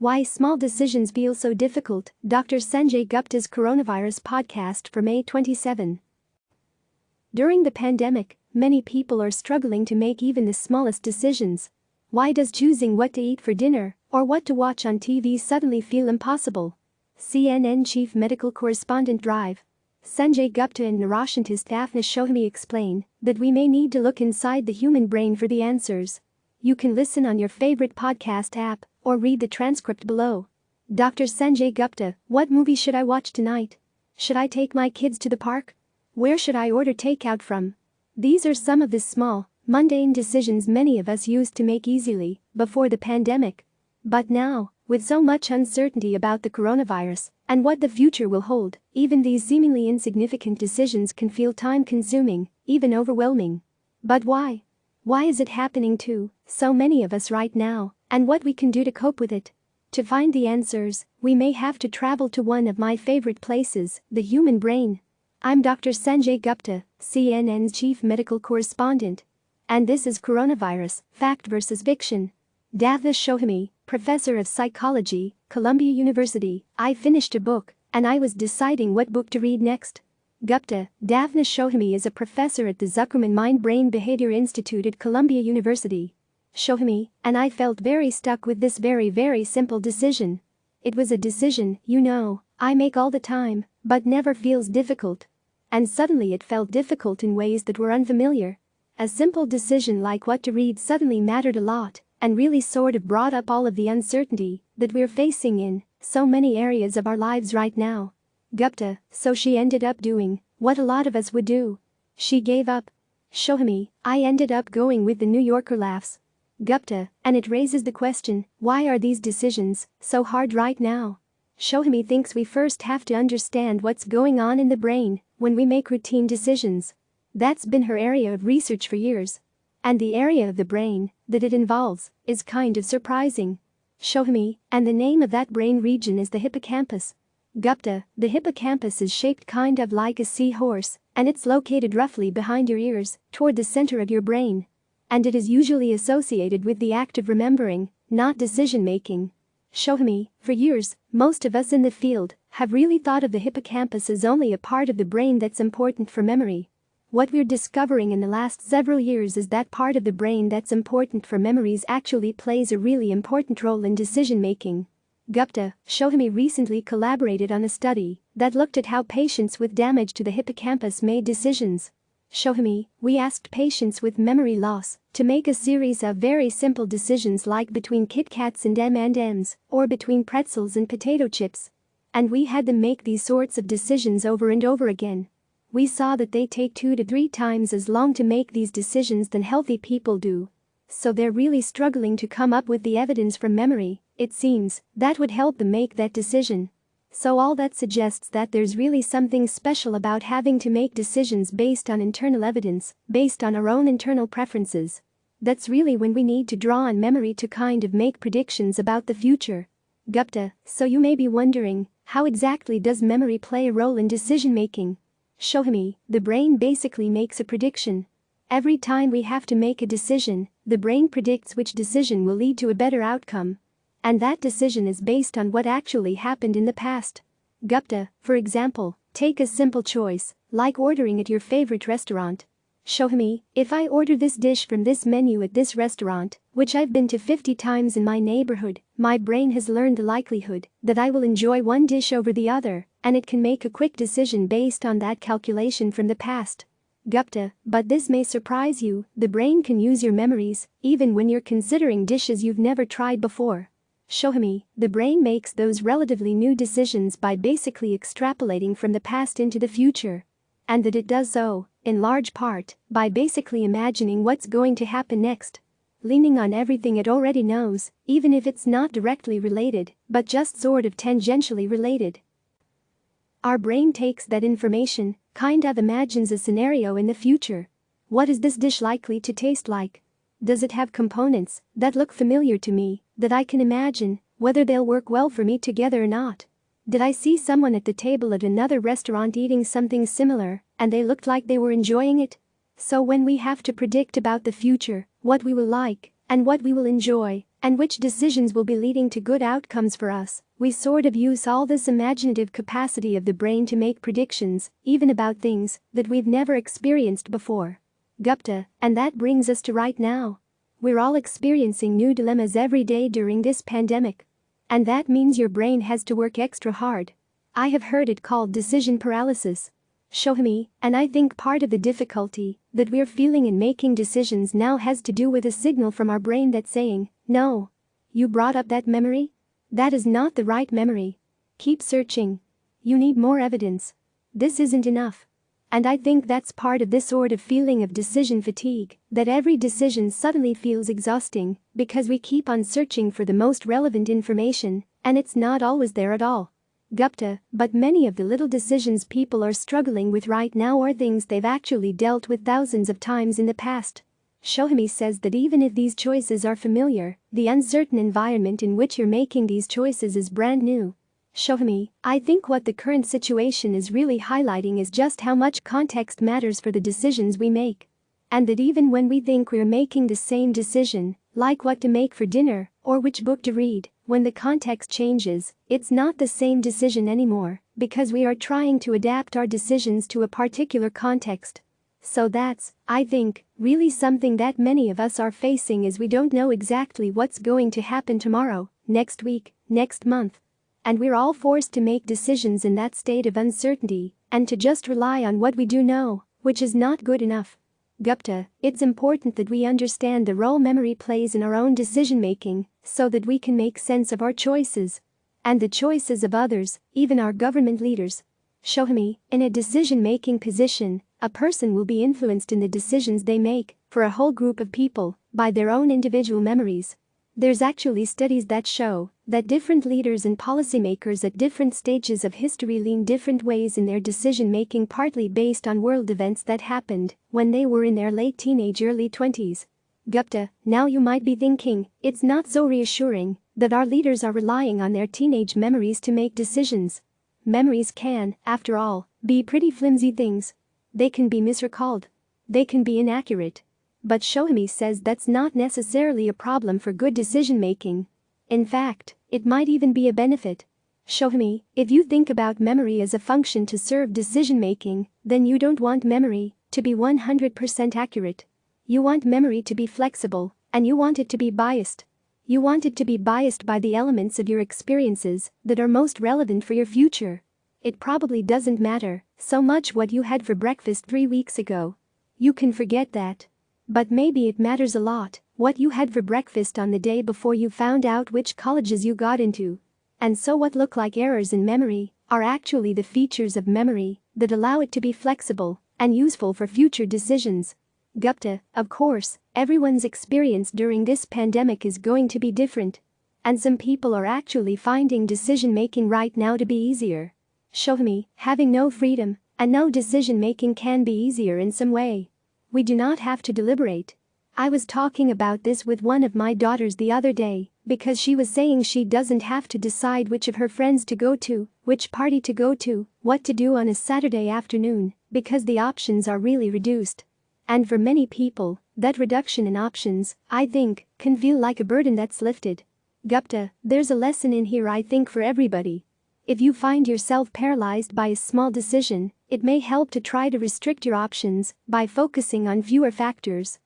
Why small decisions feel so difficult. Dr. Sanjay Gupta's Coronavirus podcast for May 27. During the pandemic, many people are struggling to make even the smallest decisions. Why does choosing what to eat for dinner or what to watch on TV suddenly feel impossible? CNN Chief Medical Correspondent Dr. Sanjay Gupta and neuroscientist Daphna Shohamy explain that we may need to look inside the human brain for the answers. You can listen on your favorite podcast app or read the transcript below. Dr. Sanjay Gupta, what movie should I watch tonight? Should I take my kids to the park? Where should I order takeout from? These are some of the small, mundane decisions many of us used to make easily before the pandemic. But now, with so much uncertainty about the coronavirus and what the future will hold, even these seemingly insignificant decisions can feel time-consuming, even overwhelming. But why? Why is it happening to so many of us right now, and what we can do to cope with it? To find the answers, we may have to travel to one of my favorite places, the human brain. I'm Dr. Sanjay Gupta, CNN's Chief Medical Correspondent. And this is Coronavirus, Fact vs. Fiction. Daphna Shohamy, Professor of Psychology, Columbia University. I finished a book, and I was deciding what book to read next. Gupta, Daphna Shohamy is a professor at the Zuckerman Mind-Brain Behavior Institute at Columbia University. Shohamy and I felt very stuck with this very simple decision. It was a decision, I make all the time, but never feels difficult. And suddenly it felt difficult in ways that were unfamiliar. A simple decision like what to read suddenly mattered a lot, and really sort of brought up all of the uncertainty that we're facing in so many areas of our lives right now. Gupta, so she ended up doing what a lot of us would do. She gave up. Shohamy, I ended up going with the New Yorker laughs. Gupta, and it raises the question, why are these decisions so hard right now? Shohamy thinks we first have to understand what's going on in the brain when we make routine decisions. That's been her area of research for years. And the area of the brain that it involves is kind of surprising. Shohamy, and the name of that brain region is the hippocampus. Gupta, the hippocampus is shaped kind of like a seahorse, and it's located roughly behind your ears, toward the center of your brain. And it is usually associated with the act of remembering, not decision-making. Shohamy, for years, most of us in the field have really thought of the hippocampus as only a part of the brain that's important for memory. What we're discovering in the last several years is that part of the brain that's important for memories actually plays a really important role in decision-making. Gupta, Shohamy recently collaborated on a study that looked at how patients with damage to the hippocampus made decisions. Shohamy, we asked patients with memory loss to make a series of very simple decisions like between Kit Kats and M&Ms or between pretzels and potato chips. And we had them make these sorts of decisions over and over again. We saw that they take 2 to 3 times as long to make these decisions than healthy people do. So they're really struggling to come up with the evidence from memory, it seems, that would help them make that decision. So all that suggests that there's really something special about having to make decisions based on internal evidence, based on our own internal preferences. That's really when we need to draw on memory to kind of make predictions about the future. Gupta, so you may be wondering, how exactly does memory play a role in decision-making? Shohamy, the brain basically makes a prediction. Every time we have to make a decision, the brain predicts which decision will lead to a better outcome. And that decision is based on what actually happened in the past. Gupta, for example, take a simple choice, like ordering at your favorite restaurant. Shohamy, if I order this dish from this menu at this restaurant, which I've been to 50 times in my neighborhood, my brain has learned the likelihood that I will enjoy one dish over the other, and it can make a quick decision based on that calculation from the past. Gupta, but this may surprise you, the brain can use your memories, even when you're considering dishes you've never tried before. Shohamy, the brain makes those relatively new decisions by basically extrapolating from the past into the future. And that it does so, in large part, by basically imagining what's going to happen next. Leaning on everything it already knows, even if it's not directly related, but just sort of tangentially related. Our brain takes that information, kind of imagines a scenario in the future. What is this dish likely to taste like? Does it have components that look familiar to me, that I can imagine, whether they'll work well for me together or not? Did I see someone at the table at another restaurant eating something similar, and they looked like they were enjoying it? So when we have to predict about the future, what we will like, and what we will enjoy, and which decisions will be leading to good outcomes for us. We sort of use all this imaginative capacity of the brain to make predictions, even about things that we've never experienced before. Gupta, and that brings us to right now. We're all experiencing new dilemmas every day during this pandemic. And that means your brain has to work extra hard. I have heard it called decision paralysis. Shohamy, and I think part of the difficulty that we're feeling in making decisions now has to do with a signal from our brain that's saying, no. You brought up that memory? That is not the right memory. Keep searching. You need more evidence. This isn't enough. And I think that's part of this sort of feeling of decision fatigue, that every decision suddenly feels exhausting because we keep on searching for the most relevant information, and it's not always there at all. Gupta, but many of the little decisions people are struggling with right now are things they've actually dealt with thousands of times in the past. Shohamy says that even if these choices are familiar, the uncertain environment in which you're making these choices is brand new. Shohamy, I think what the current situation is really highlighting is just how much context matters for the decisions we make. And that even when we think we're making the same decision, like what to make for dinner or which book to read, when the context changes, it's not the same decision anymore because we are trying to adapt our decisions to a particular context. So that's, I think, really something that many of us are facing is we don't know exactly what's going to happen tomorrow, next week, next month. And we're all forced to make decisions in that state of uncertainty and to just rely on what we do know, which is not good enough. Gupta, it's important that we understand the role memory plays in our own decision-making so that we can make sense of our choices and the choices of others, even our government leaders. Shohamy, in a decision-making position, a person will be influenced in the decisions they make for a whole group of people by their own individual memories. There's actually studies that show that different leaders and policymakers at different stages of history lean different ways in their decision-making, partly based on world events that happened when they were in their late teenage, early 20s. Gupta, now you might be thinking, it's not so reassuring that our leaders are relying on their teenage memories to make decisions. Memories can, after all, be pretty flimsy things. They can be misrecalled. They can be inaccurate. But Shohamy says that's not necessarily a problem for good decision-making. In fact, it might even be a benefit. Shohamy, if you think about memory as a function to serve decision-making, then you don't want memory to be 100% accurate. You want memory to be flexible, and you want it to be biased. You want it to be biased by the elements of your experiences that are most relevant for your future. It probably doesn't matter so much what you had for breakfast 3 weeks ago. You can forget that. But maybe it matters a lot what you had for breakfast on the day before you found out which colleges you got into. And so what look like errors in memory are actually the features of memory that allow it to be flexible and useful for future decisions. Gupta, of course, everyone's experience during this pandemic is going to be different. And some people are actually finding decision-making right now to be easier. Shohamy, having no freedom and no decision-making can be easier in some way. We do not have to deliberate. I was talking about this with one of my daughters the other day because she was saying she doesn't have to decide which of her friends to go to, which party to go to, what to do on a Saturday afternoon, because the options are really reduced. And for many people, that reduction in options, I think, can feel like a burden that's lifted. Gupta, there's a lesson in here I think for everybody. If you find yourself paralyzed by a small decision, it may help to try to restrict your options by focusing on fewer factors.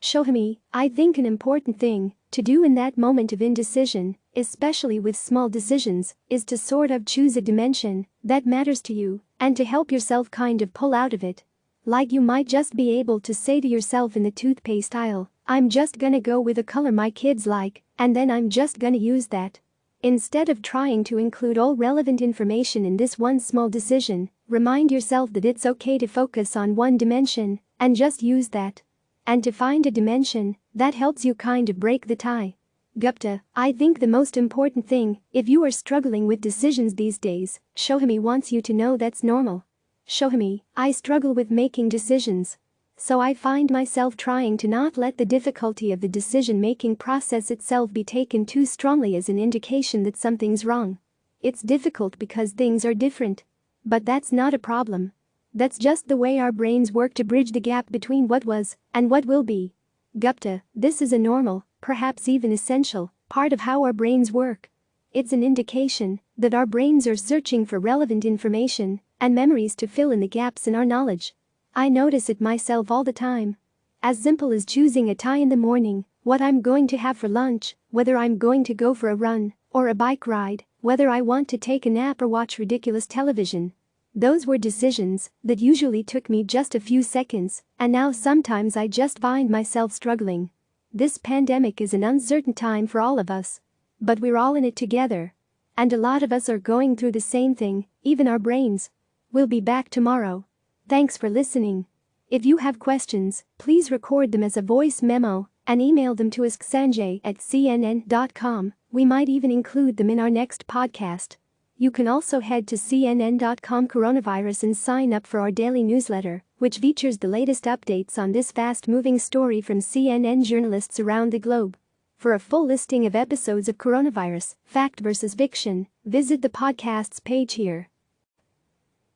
Shohamy, I think an important thing to do in that moment of indecision, especially with small decisions, is to sort of choose a dimension that matters to you and to help yourself kind of pull out of it. Like you might just be able to say to yourself in the toothpaste aisle, I'm just gonna go with a color my kids like, and then I'm just gonna use that. Instead of trying to include all relevant information in this one small decision, remind yourself that it's okay to focus on one dimension and just use that. And to find a dimension that helps you kind of break the tie. Gupta, I think the most important thing, if you are struggling with decisions these days, Shohamy wants you to know that's normal. Shohamy, I struggle with making decisions. So I find myself trying to not let the difficulty of the decision-making process itself be taken too strongly as an indication that something's wrong. It's difficult because things are different. But that's not a problem. That's just the way our brains work to bridge the gap between what was and what will be. Gupta, this is a normal, perhaps even essential, part of how our brains work. It's an indication that our brains are searching for relevant information and memories to fill in the gaps in our knowledge. I notice it myself all the time. As simple as choosing a tie in the morning, what I'm going to have for lunch, whether I'm going to go for a run or a bike ride, whether I want to take a nap or watch ridiculous television. Those were decisions that usually took me just a few seconds, and now sometimes I just find myself struggling. This pandemic is an uncertain time for all of us. But we're all in it together. And a lot of us are going through the same thing, even our brains. We'll be back tomorrow. Thanks for listening. If you have questions, please record them as a voice memo and email them to asksanjay@cnn.com. We might even include them in our next podcast. You can also head to cnn.com coronavirus and sign up for our daily newsletter, which features the latest updates on this fast-moving story from CNN journalists around the globe. For a full listing of episodes of Coronavirus, Fact vs. Fiction, visit the podcast's page here.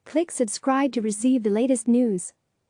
Click subscribe to receive the latest news.